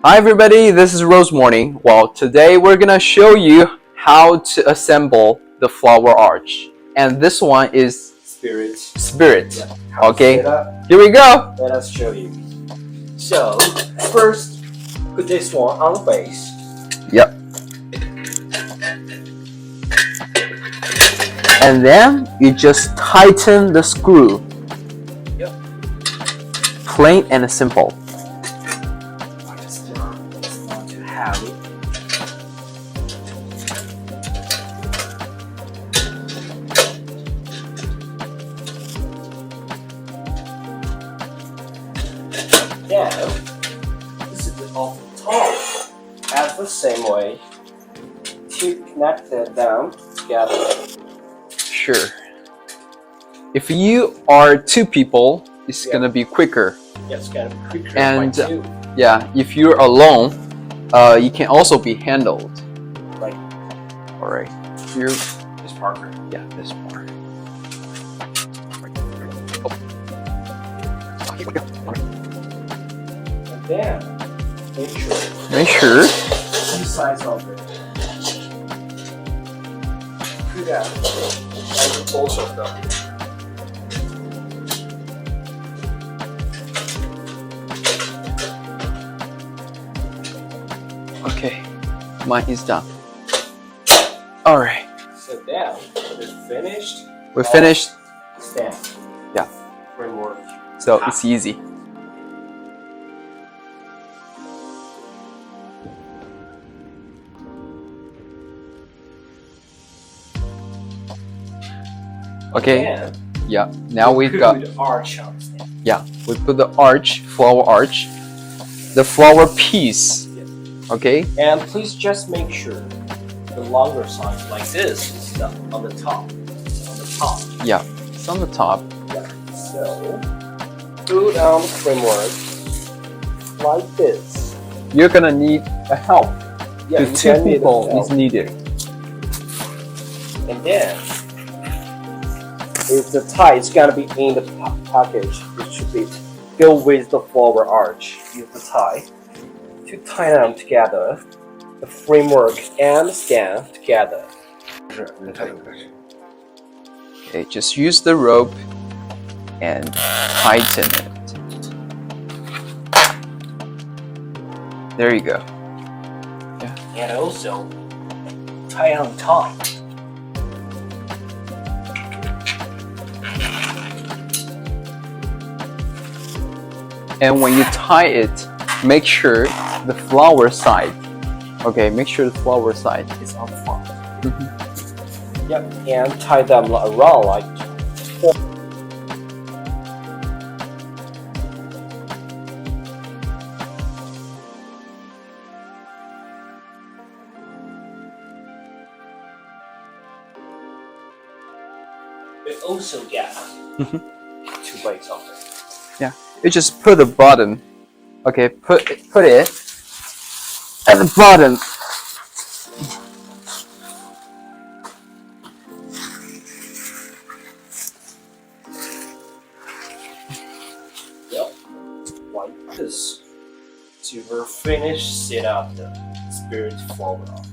Hi everybody, this is RoseMorning. Well, today we're gonna show you how to assemble the flower arch. And this one is Spirit. Yeah. Okay, Up, here we go. let us show you. So, first, put this one on the base. Yep. And then you just tighten the screw. Yep. Plain and simple. It's not too heavy. Then, this is off the top. As the same way, to connect them together. Sure. If you are two people, it's gonna be quicker. Yeah, it's gonna be quicker And by two. yeah, if you're alone, you can also be handled. Right. All right. Here, This part. yeah, this part. Oh, here we go. All right. And then, Make sure. two sides of it. Put out like both of them. Okay, mine is done. All right, So now we're finished. we're finished. Stand. Yeah. Framework. So it's easy. Okay. And Yeah. Now we've put got. the arch on the stand. Yeah, we put the arch, flower arch, the flower piece. Okay. And please just make sure the longer side like this is not on the top. It's on the top. Yeah, it's on the top. Yeah. So put on the framework like this. You're gonna need a help. Yeah, The you two can need people help. is needed. And then if the tie is gonna be in the package, it should be go with the flower arch. Use the tie to tie them together, the framework and the stand together. Okay, just use the rope and tighten it. There you go. And also tie on top. And when you tie it, make sure the flower side. Okay, make sure the flower side. It's on the front. Mhm. Yep, and tie them around like four. We also get two bites of it. Yeah, you just put the bottom. Okay, put it at the bottom. Yep, like this. So we're finished set up the spirit flower arch.